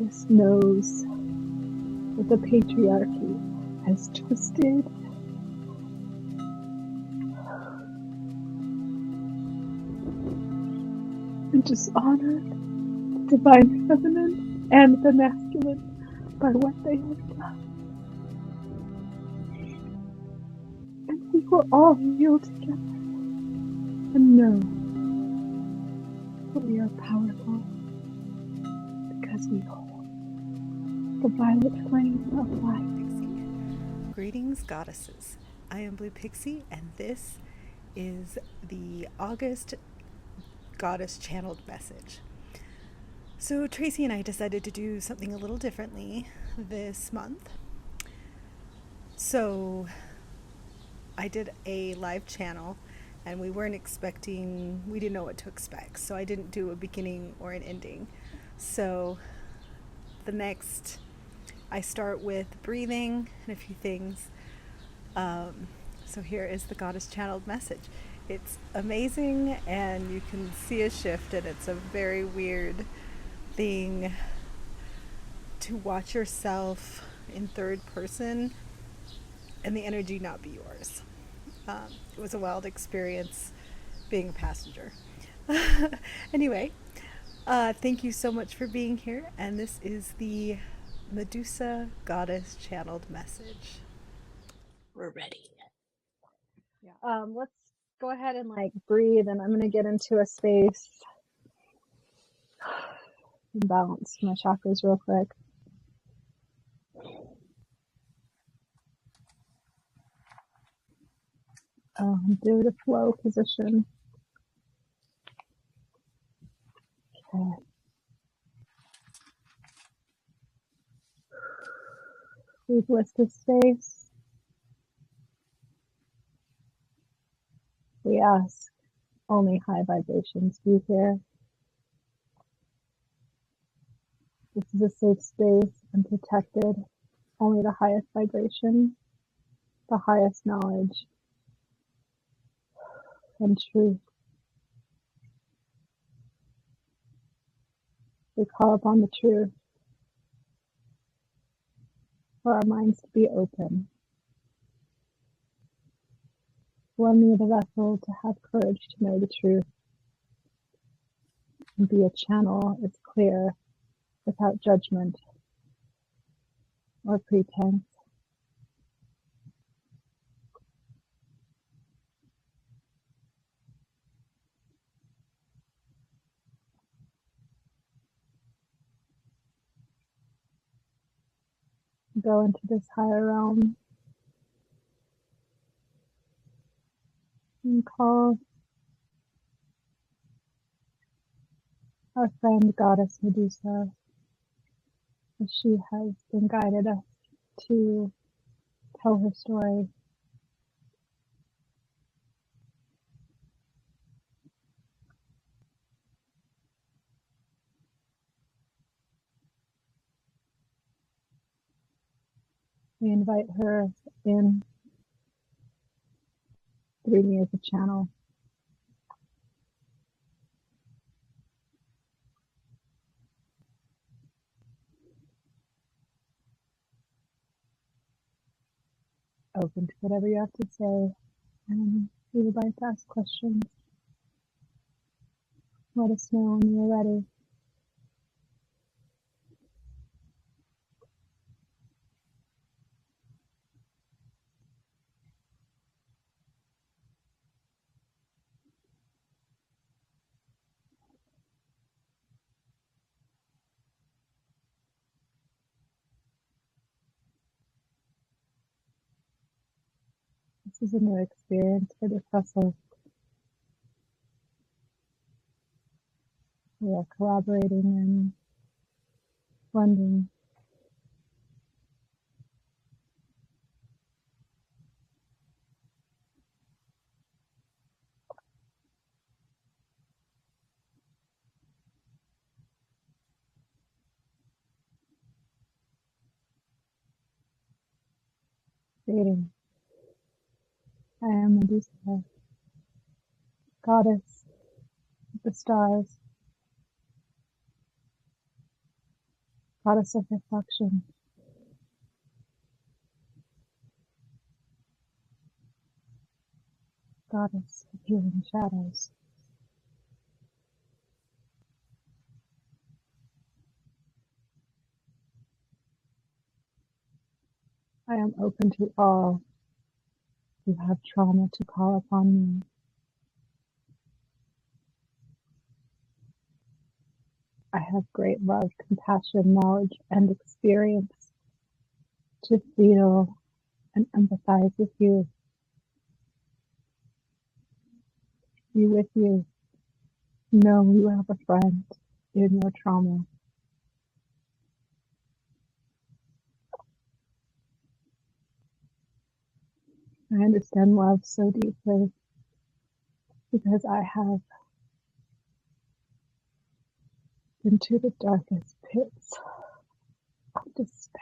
goddess knows that the patriarchy has twisted and dishonored the divine feminine and the masculine by what they have done. And we will all heal together and know that we are powerful because we hold the violet flame of life. Pixie. Greetings, goddesses. I am Blue Pixie, and this is the August Goddess Channeled Message. So Tracey and I decided to do something a little differently this month. So I did a live channel, and we didn't know what to expect. So I didn't do a beginning or an ending. So I start with breathing and a few things. So here is the Goddess Channeled Message. It's amazing, and you can see a shift, and it's a very weird thing to watch yourself in third person and the energy not be yours. It was a wild experience being a passenger. Anyway, thank you so much for being here, and this is the Medusa Goddess Channeled Message. We're ready. Yeah. Let's go ahead and breathe, and I'm gonna get into a space and balance my chakras real quick. Do the flow position. Okay. We've listed space. We ask only high vibrations be here. This is a safe space and protected. Only the highest vibration, the highest knowledge, and truth. We call upon the truth for our minds to be open. Lend me the vessel to have courage to know the truth and be a channel that's clear without judgment or pretense. Go into this higher realm and call our friend Goddess Medusa, as she has been guided us to tell her story. We invite her in through me as a channel. Open to whatever you have to say, and we would like to ask questions. Let us know when you're ready. This is a new experience for this vessel. We are collaborating and blending. Creating. I am Medusa, goddess of the stars, Goddess of reflection, goddess of healing shadows. I am open to all who have trauma to call upon me. I have great love, compassion, knowledge, and experience to feel and empathize with you, be with you, know you have a friend in your trauma. I understand love so deeply because I have been to the darkest pits of despair.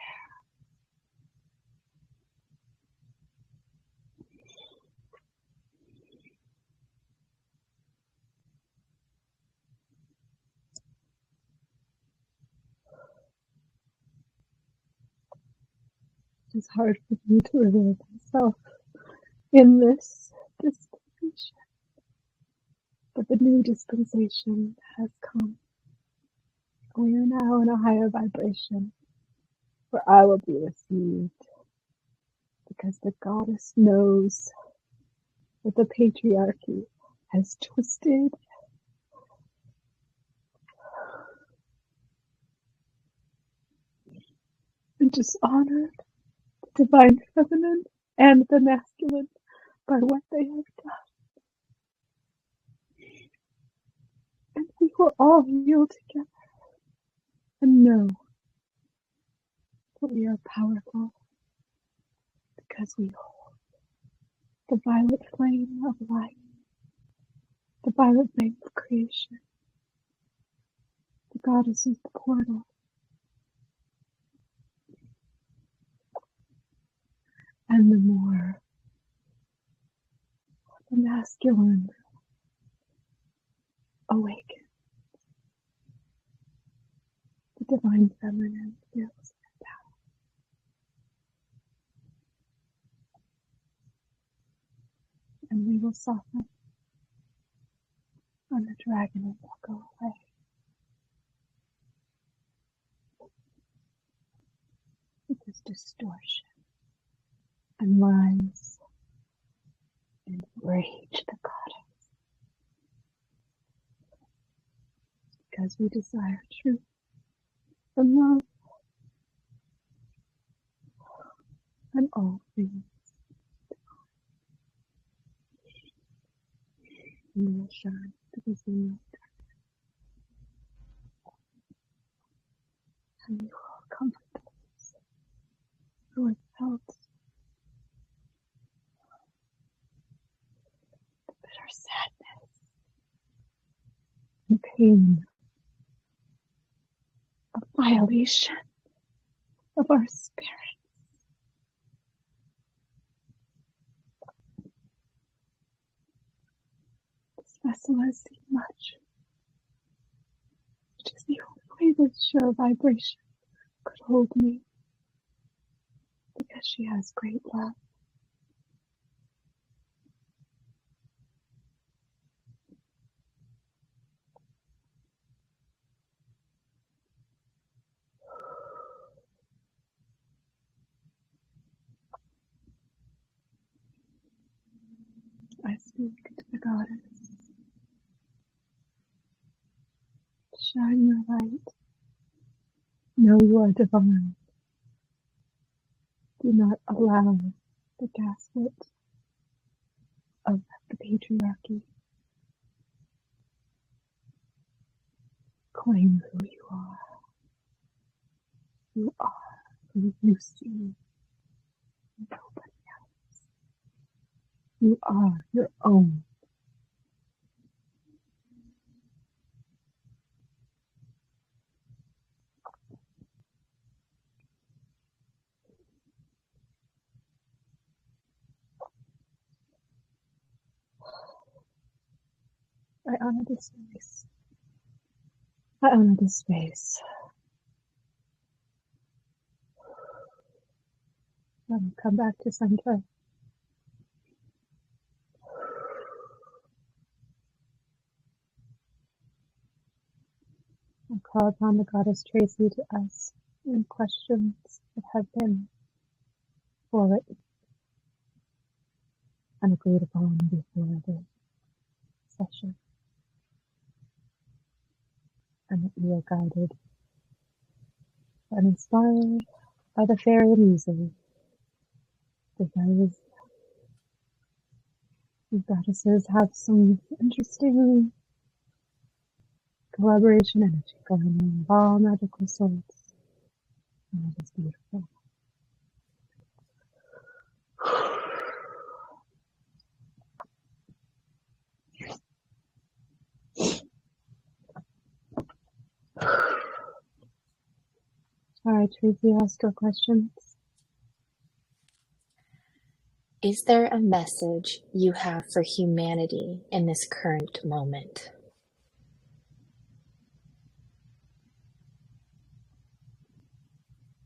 It is hard for me to reveal myself in this dispensation, but the new dispensation has come. We are now in a higher vibration where I will be received because the goddess knows that the patriarchy has twisted and dishonored the divine feminine and the masculine by what they have done. And we will all heal together and know that we are powerful because we hold the violet flame of life, the violet flame of creation. The goddess is the portal, and the more the masculine awakens, the divine feminine feels empowered, and we will soften, and the dragon will go away. Because distortion and lies enrage the goddess, because we desire truth and love and all things. And we will shine because we know, and we will comfort those who have felt the bitter sadness and pain of violation of our spirit. This vessel has seen much, which is the only way this sure vibration could hold me, because she has great love. I speak to the goddess. Shine your light. Know you are divine. Do not allow the gaslit of the patriarchy claim who you are. You are who you see. Nobody else. You are your own. I honor this space. I honor this space. Come back to center. I call upon the goddess Tracey to ask any questions that have been forwarded and agreed upon before the session, and that you are guided and inspired by the fairy muses, because these goddesses have some interesting collaboration energy going on of all magical sorts, and it is beautiful. All right, Tracy, ask your questions. Is there a message you have for humanity in this current moment?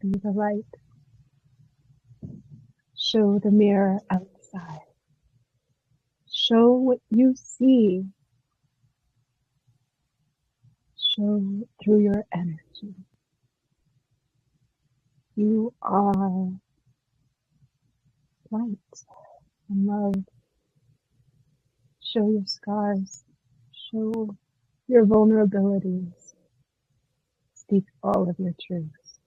Be the light. Show the mirror outside. Show what you see. Show through your energy. You are light and love. Show your scars. Show your vulnerabilities. Speak all of your truths.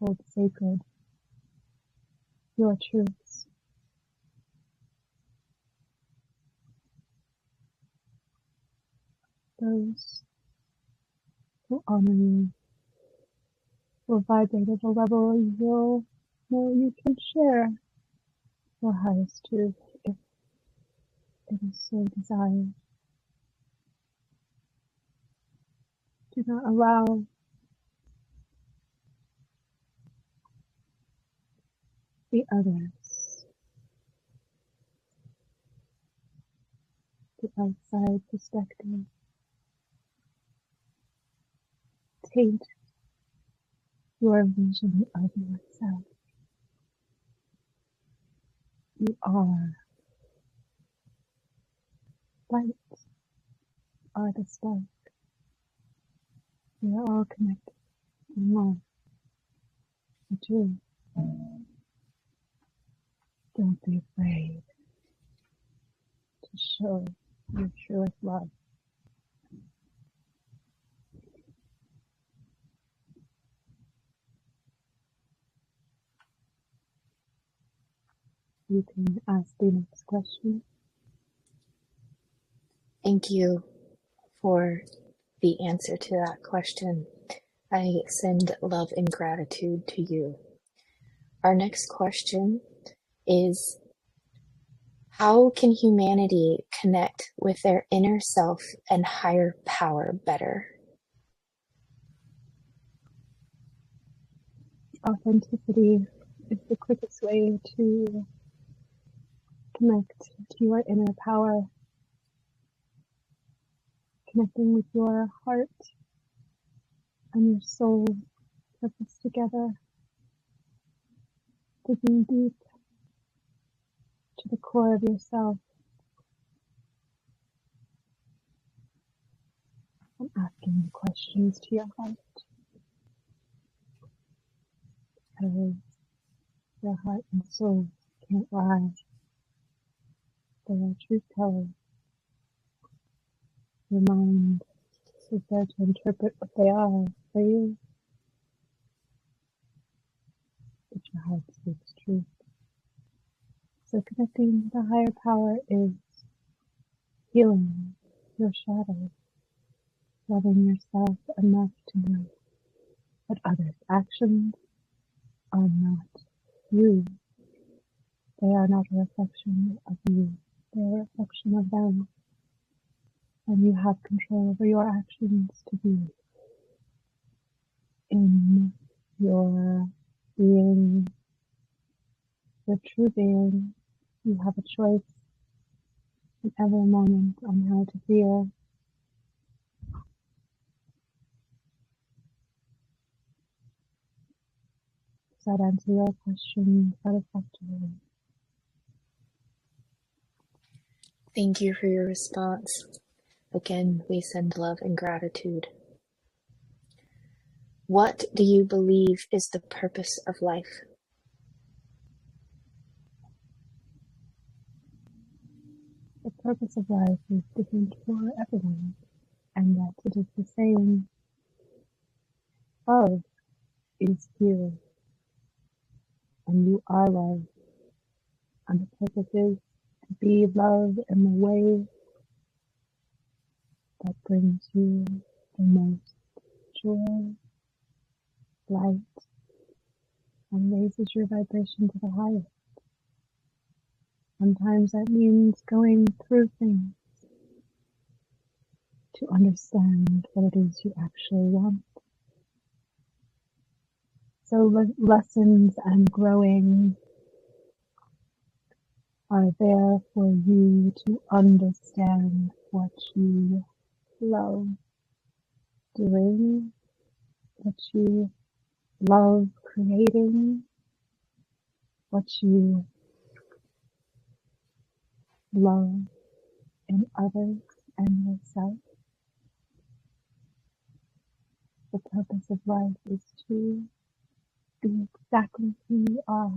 Hold sacred your truths. Those who honor you will vibrate at a level you will know you can share your highest truth if it is so desired. Do not allow the others, the outside perspective, taint your vision of yourself. You are light, are the spark. We are all connected in love. The truth. Don't be afraid to show your truest love. You can ask the next question. Thank you for the answer to that question. I send love and gratitude to you. Our next question is, how can humanity connect with their inner self and higher power better? Authenticity is the quickest way to connect to your inner power. Connecting with your heart and your soul purpose together. Digging deep to the core of yourself and asking the questions to your heart. Because your heart and soul can't lie. They are truth tellers. Your mind is there to interpret what they are for you. But your heart speaks truth. So connecting with the higher power is healing your shadow, loving yourself enough to know that others' actions are not you. They are not a reflection of you. They are a reflection of them. And you have control over your actions to be in your being, your true being. You have a choice in every moment on how to feel, that answer your question satisfactorily? Thank you for your response. Again, we send love and gratitude. What do you believe is the purpose of life? The purpose of life is different for everyone, and that it is the same. Love is here, and you are love, and the purpose is to be love in the way that brings you the most joy, light, and raises your vibration to the highest. Sometimes that means going through things to understand what it is you actually want. So lessons and growing are there for you to understand what you love doing, what you love creating, what you love in others and yourself. The purpose of life is to be exactly who you are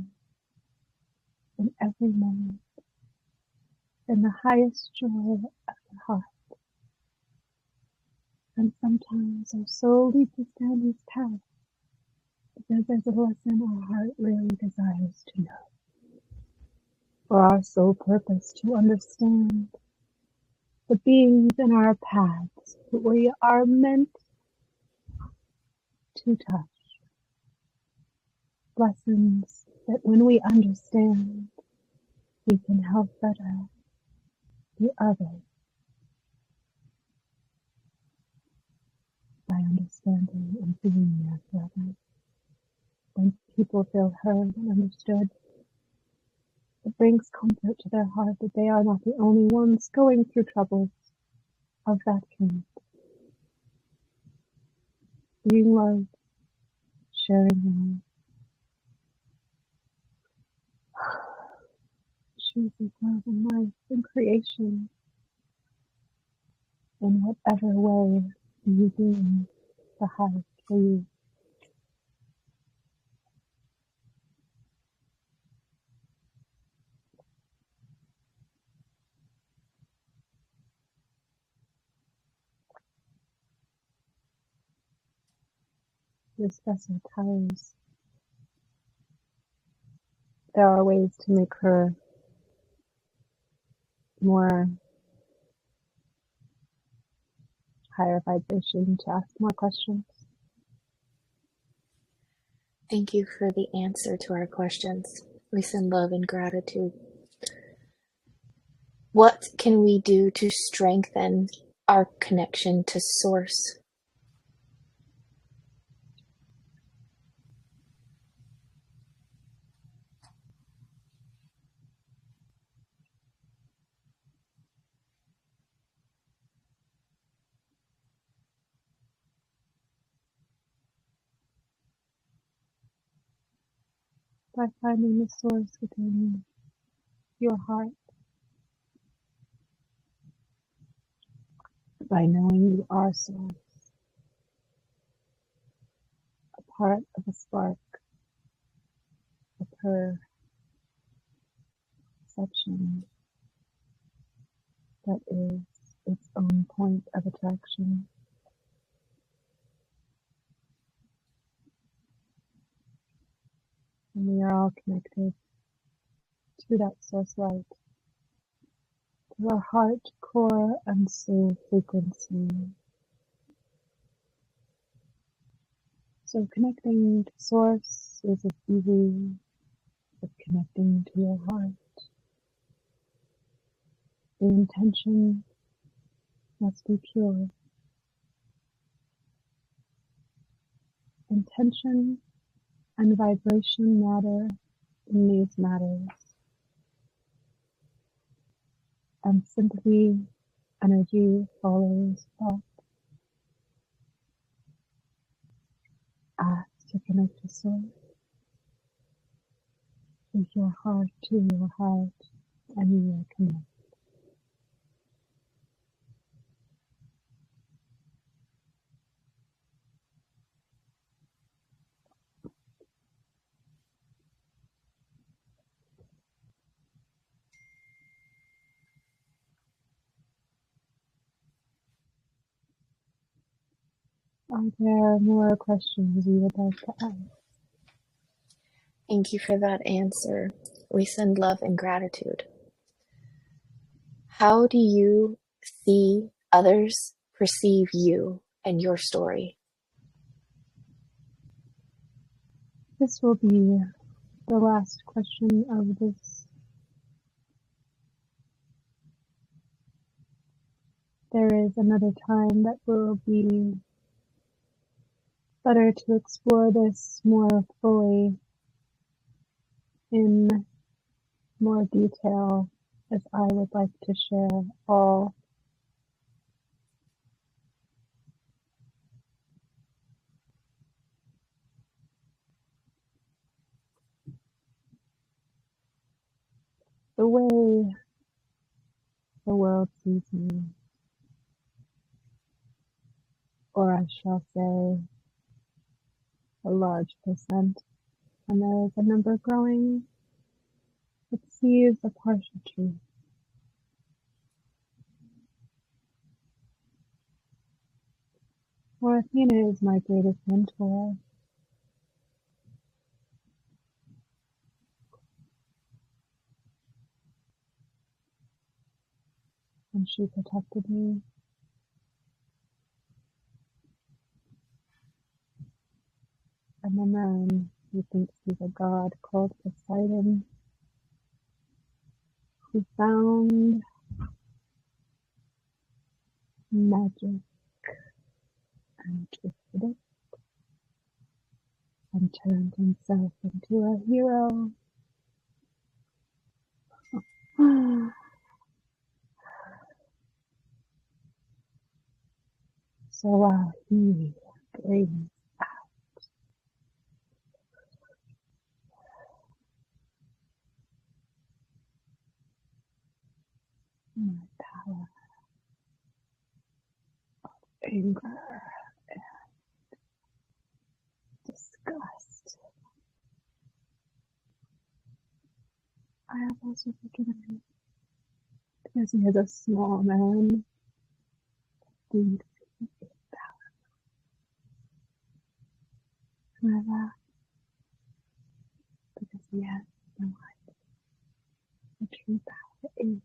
in every moment, in the highest joy of the heart. And sometimes our soul leads us down this path because there's a lesson our heart really desires to know. For our sole purpose to understand the beings in our paths that we are meant to touch. Lessons that when we understand, we can help better the others by understanding and being there for others. When people feel heard and understood, it brings comfort to their heart that they are not the only ones going through troubles of that kind. Being loved, sharing love, choosing love and life and creation in whatever way you deem the highest for you. This vessel tires. There are ways to make her more higher vibration, to ask more questions. Thank you for the answer to our questions. We send love and gratitude. What can we do to strengthen our connection to Source? By finding the source within your heart, by knowing you are source, a part of a spark of her perception that is its own point of attraction. And we are all connected to that source light, to our heart, core, and soul frequency. So connecting to source is as easy as connecting to your heart. The intention must be pure. Intention and vibration matter in these matters. And simply energy follows thought. Ask to connect to source. with your heart to your heart, and you will connect. Are there more questions you would like to ask? Thank you for that answer. We send love and gratitude. How do you see others perceive you and your story? This will be the last question of this. There is another time that will be better to explore this more fully in more detail, as I would like to share all the way the world sees me, or I shall say a large percent, and there is a number growing that sees a partial truth. For Athena is my greatest mentor, and she protected me. And the man who thinks he's a god called Poseidon, who found magic and twisted it and turned himself into a hero. So while he brings my power, anger, disgust, I have also forgiven him, because he is a small man, deemed power. And I laugh, because he has no idea what true power is.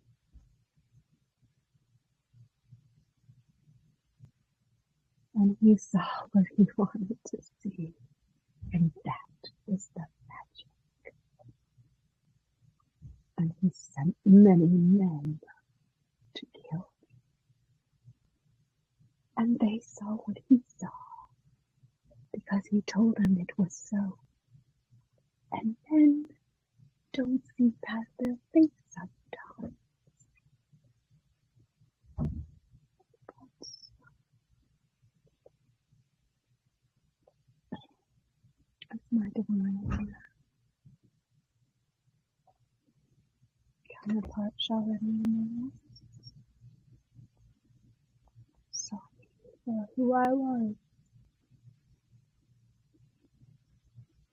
And he saw what he wanted to see, and that was the magic. And he sent many men to kill me. And they saw what he saw, because he told them it was so. And men don't see past their face sometimes. As my divine counterpart shall remain, saw me for who I was.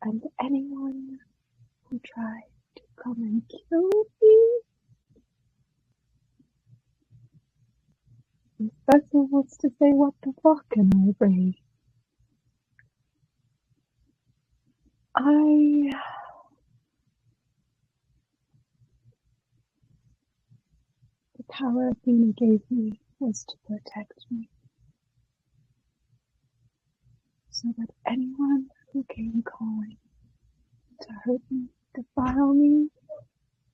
And anyone who tried to come and kill me, this vessel wants to say, what the fuck am I afraid? The power Athena gave me was to protect me, so that anyone who came calling to hurt me, defile me,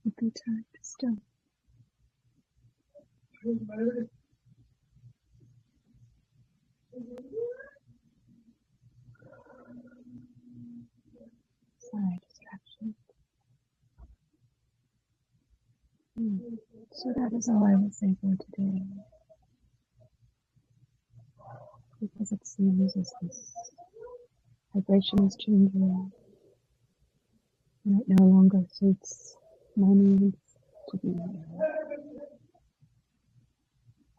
would be turned to stone. Sorry, distraction. So that is all I will say for today, because it seems as this vibration is changing. And it no longer suits my needs to be here,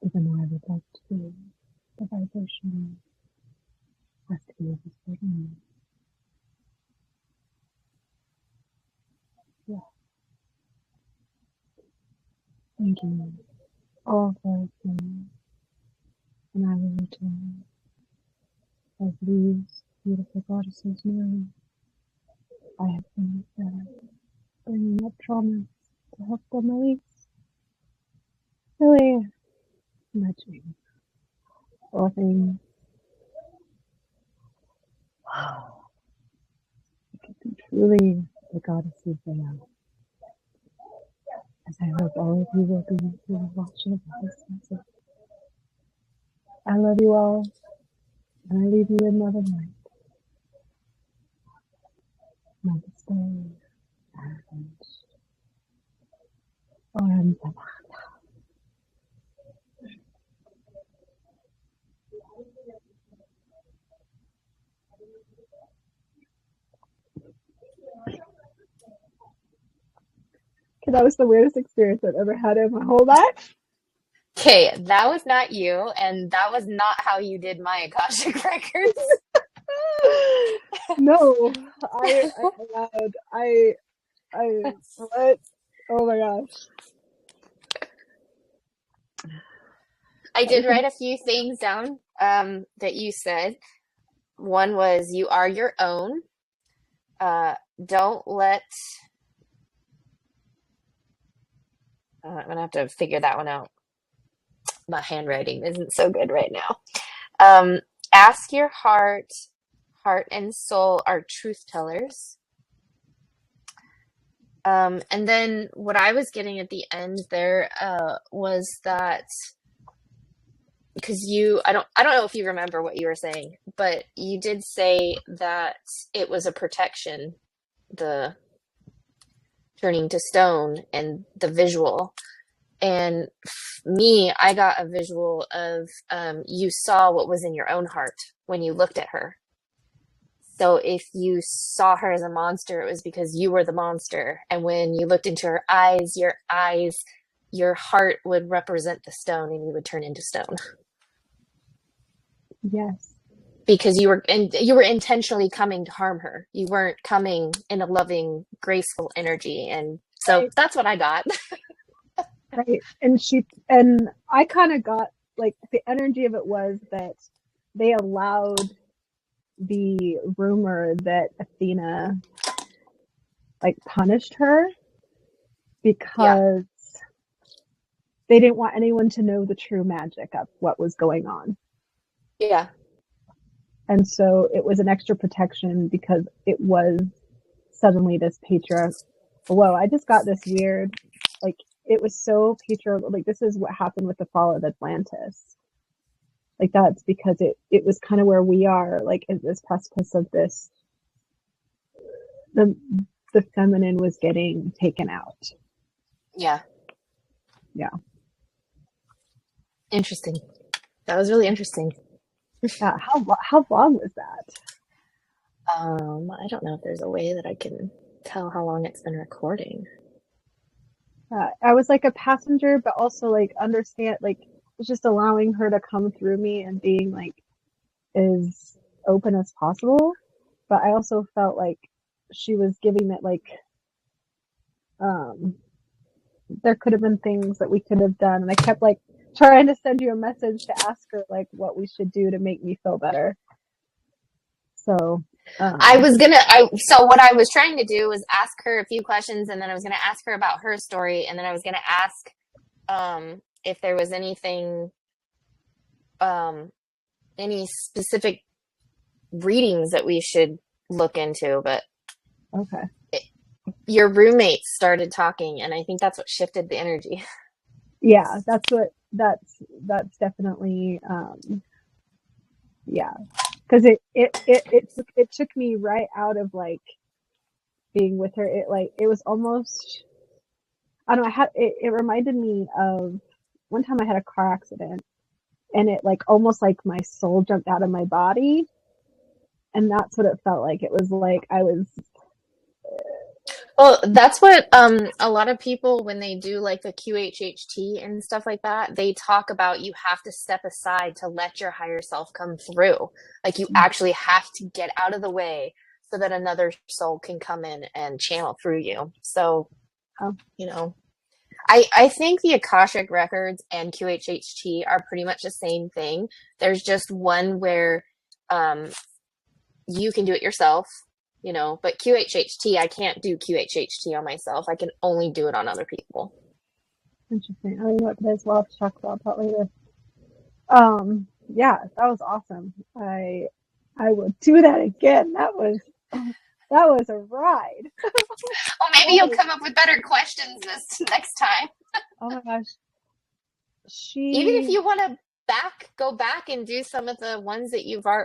even though I would like to be. The vibration has to be of a certain. Yeah. Thank you. All for things, and I will return as these beautiful goddesses know. I have been there, bringing up traumas to help them release. Really, my dream. All things can be truly the goddesses they are. As I hope all of you will be who are watching this message. I love you all, and I leave you in love and light. Namaste. And Oram Sama. Okay, that was the weirdest experience I've ever had in my whole life. Okay, that was not you, and that was not how you did my Akashic records. No, I allowed. What? Oh my gosh. I That was did write a few things down that you said. One was you are your own. Don't let. I'm gonna have to figure that one out. My handwriting isn't so good right now. Ask your heart. Heart and soul are truth tellers. And then what I was getting at the end there was that because I don't know if you remember what you were saying, but you did say that it was a protection, the turning to stone and the visual. And me, I got a visual of you saw what was in your own heart when you looked at her. So if you saw her as a monster, it was because you were the monster. And when you looked into her eyes, your heart would represent the stone and you would turn into stone. yes. Because you were intentionally coming to harm her. You weren't coming in a loving, graceful energy. And so Right. that's what I got. Right. And I kind of got like the energy of it was that they allowed the rumor that Athena like punished her because they didn't want anyone to know the true magic of what was going on. Yeah. And so it was an extra protection because it was suddenly this patriarch. Whoa, I just got this weird, like, it was so patriarchal. Like, this is what happened with the fall of Atlantis. Like, that's because it was kind of where we are, like, at this precipice of this. The feminine was getting taken out. Yeah. Yeah. Interesting. That was really interesting. Yeah. How long was that? I don't know if there's a way that I can tell how long it's been recording. I was like a passenger, but also like understand, like, it's just allowing her to come through me and being like as open as possible. But I also felt like she was giving that, like, there could have been things that we could have done. And I kept like trying to send you a message to ask her like what we should do to make me feel better. So so what I was trying to do was ask her a few questions, and then I was going to ask her about her story, and then I was going to ask if there was anything, any specific readings that we should look into, but okay. Your roommates started talking, and I think that's what shifted the energy. Yeah, that's definitely yeah, because it took me right out of like being with her. It was almost, I don't know, it reminded me of one time I had a car accident, and it like almost like my soul jumped out of my body, and that's what it felt like. It was like I was Well, that's what a lot of people when they do like the QHHT and stuff like that, they talk about you have to step aside to let your higher self come through. Like you actually have to get out of the way so that another soul can come in and channel through you. So, Oh, you know, I think the Akashic records and QHHT are pretty much the same thing. There's just one where um you can do it yourself, but QHHT, I can't do QHHT on myself. I can only do it on other people. interesting. I mean, what guys will have to talk about that later. Yeah, that was awesome. I will do that again. That was a ride. Well, maybe That you'll was, come up with better questions this next time. oh my gosh. Even if She you want to go back and do some of the ones that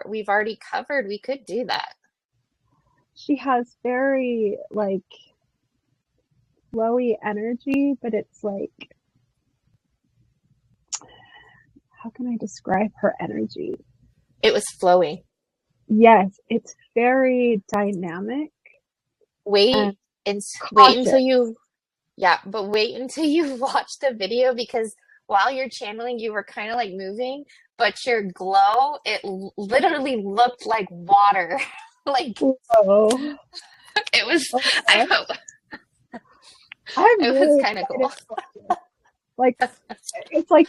we've already covered, we could do that. she has very like flowy energy, but it's like, how can I describe her energy? It was flowing. Yes, it's very dynamic and Wait and wait until cautious. you Yeah, but wait until you watch the video because while you're channeling, you were kind of like moving, but your glow, it literally looked like water. Like Whoa. it was, Oh my I gosh. hope I'm it was really kind of excited cool. to watch it. Like, it's like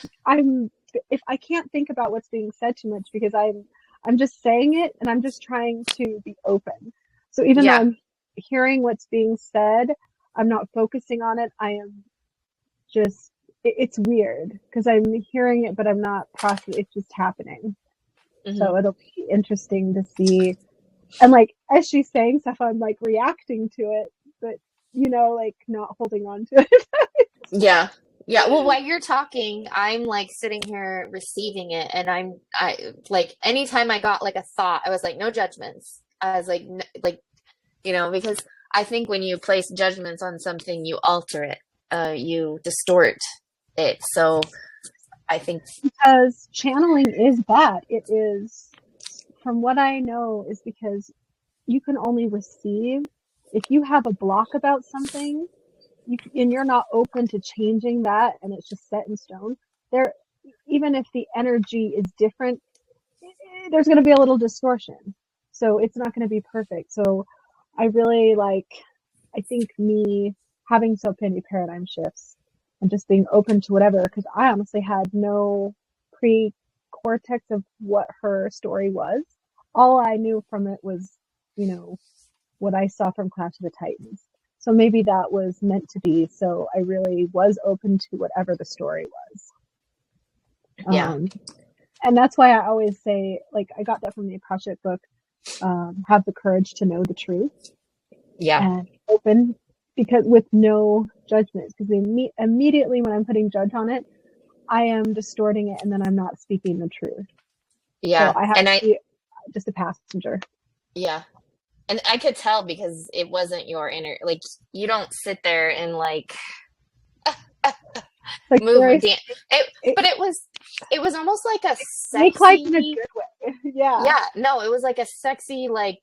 if I can't think about what's being said too much because I'm just saying it and I'm just trying to be open. So even though Yeah. I'm hearing what's being said, I'm not focusing on it. I am just it's weird because I'm hearing it but I'm not processing. It's just happening. Hmm. So it'll be interesting to see. And like as she's saying stuff, I'm like reacting to it, but like not holding on to it. Yeah. Yeah. Well, while you're talking, I'm like sitting here receiving it, and I like anytime I got like a thought, I was like, no judgments. I was like, like, because I think when you place judgments on something, you alter it, you distort it. So I think, Because channeling is bad. It is, from what I know, is because you can only receive. If you have a block about something, and you're not open to changing that, and it's just set in stone, there, even if the energy is different, there's going to be a little distortion. So it's not going to be perfect. So I really like, I think me having so many paradigm shifts and just being open to whatever, because I honestly had no pre cortex of what her story was. All I knew from it was, you know, what I saw from Clash of the Titans. So maybe that was meant to be. So I really was open to whatever the story was. yeah, And that's why I always say, like, I got that from the Akashic book, have the courage to know the truth yeah, and open, because with no judgment, because immediately when I'm putting judge on it, I am distorting it and then I'm not speaking the truth. So yeah. I have And to be just a passenger. yeah. And I could tell because it wasn't your inner, like, you don't sit there and like Like move or very, dance. it, But it was almost like a snake like in a sexy, good way. Yeah. yeah, no, it was like a sexy, like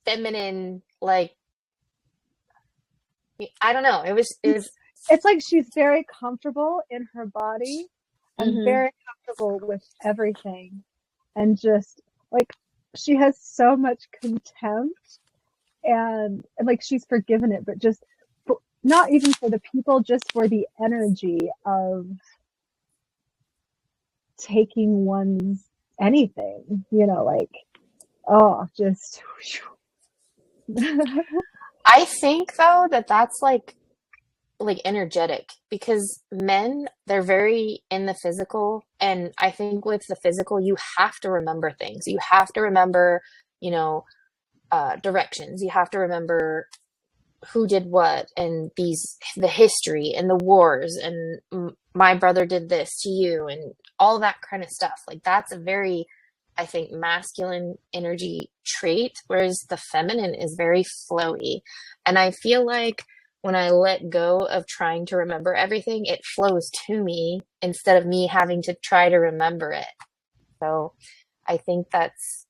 feminine, like, I don't know. It was, It's like she's very comfortable in her body and hmm. very comfortable with everything. And just like she has so much contempt and like she's forgiven it, but just not even for the people, just for the energy of taking one's anything, like, oh, just. I think though that that's like energetic because men, they're very in the physical, and I think with the physical you have to remember things. You have to remember, you know directions. You have to remember who did what, and the history and the wars, and my brother did this to you, and all that kind of stuff. Like that's a very, I think, masculine energy trait, whereas the feminine is very flowy. And I feel like when I let go of trying to remember everything, it flows to me instead of me having to try to remember it. So I think that's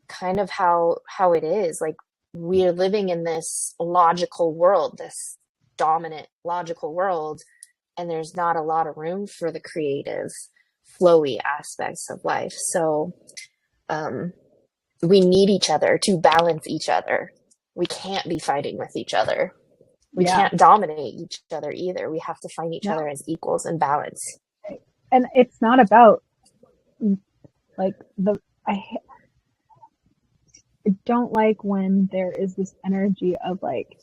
kind of how it is. Like we're living in this logical world, this dominant logical world, and there's not a lot of room for the creative, flowy aspects of life. So we need each other to balance each other. We can't be fighting with each other. We Yeah. can't dominate each other either. We have to find each No. other as equals and balance. And it's not about like I don't like when there is this energy of like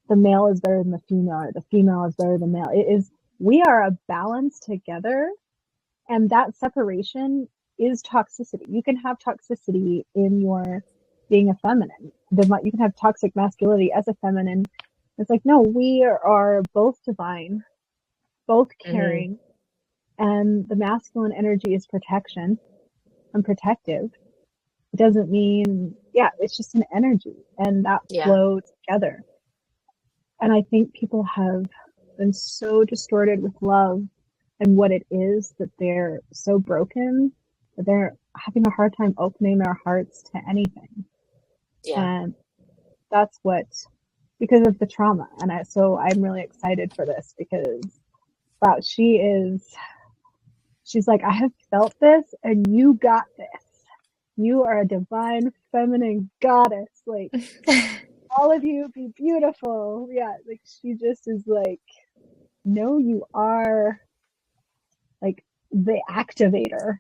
the male is better than the female, or the female is better than male. It is, we are a balance together, and that separation is toxicity. You can have toxicity in your being a feminine. You can have toxic masculinity as a feminine. It's like, no, we are both divine, both caring, and the masculine energy is protection and protective. It doesn't mean, it's just an energy, and that flow together. And I think people have been so distorted with love and what it is that they're so broken that they're having a hard time opening their hearts to anything. Yeah. And that's because of the trauma. And I'm really excited for this because, wow, she's like, I have felt this and you got this. You are a divine feminine goddess. Like, all of you be beautiful. Yeah, like she just is like, no, you are like the activator,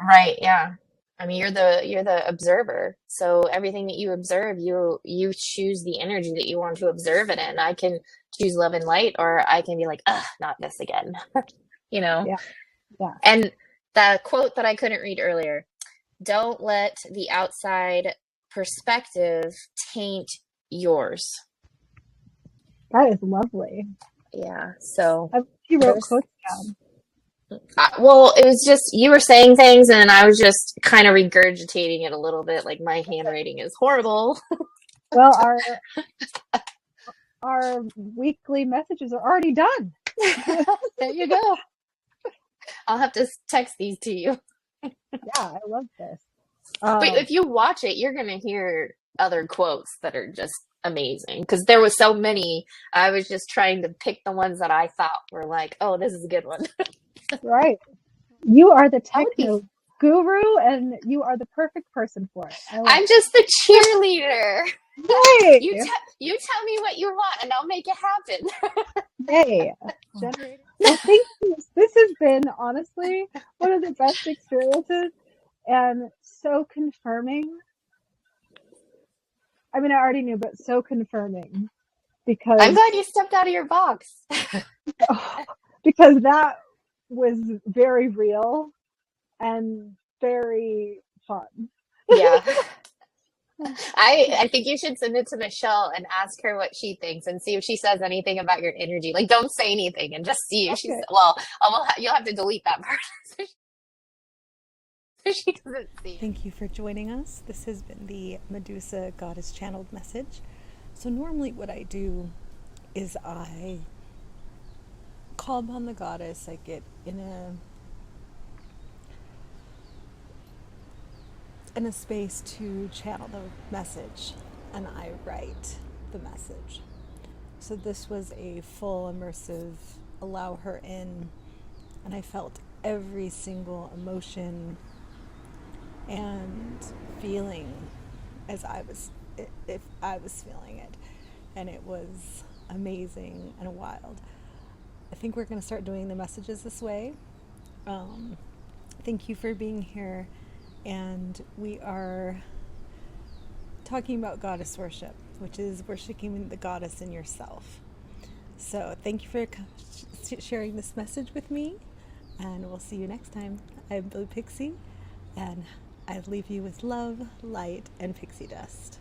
Right, yeah. I mean, you're the observer. So everything that you observe, you choose the energy that you want to observe it in. I can choose love and light, or I can be like, not this again. Yeah. And the quote that I couldn't read earlier, don't let the outside perspective taint yours. That is lovely. Yeah. So she wrote quotes down. Well, it was just, you were saying things and I was just kind of regurgitating it a little bit. Like, my handwriting is horrible. Well, our weekly messages are already done. There you go. I'll have to text these to you. Yeah, I love this. But if you watch it, you're going to hear other quotes that are just amazing. Because there was so many. I was just trying to pick the ones that I thought were like, oh, this is a good one. Right. You are the techno guru, and you are the perfect person for it. I'm just the cheerleader. Hey. You tell me what you want, and I'll make it happen. Hey. Well, thank you. This has been, honestly, one of the best experiences, and so confirming. I mean, I already knew, but so confirming. Because I'm glad you stepped out of your box. Because that was very real and very fun. Yeah. I think you should send it to Michelle and ask her what she thinks and see if she says anything about your energy. Like, don't say anything and just see if she's, you'll have to delete that part. So she doesn't see. Thank you for joining us. This has been the Medusa Goddess Channeled Message. So normally what I do is I call upon the goddess. I get in a space to channel the message, and I write the message. So this was a full immersive allow her in, and I felt every single emotion and feeling as if I was feeling it, and it was amazing and wild. I think we're going to start doing the messages this way. Thank you for being here, and we are talking about goddess worship, which is worshiping the goddess in yourself. So thank you for sharing this message with me, and we'll see you next time. I'm Pixie, and I leave you with love, light, and pixie dust.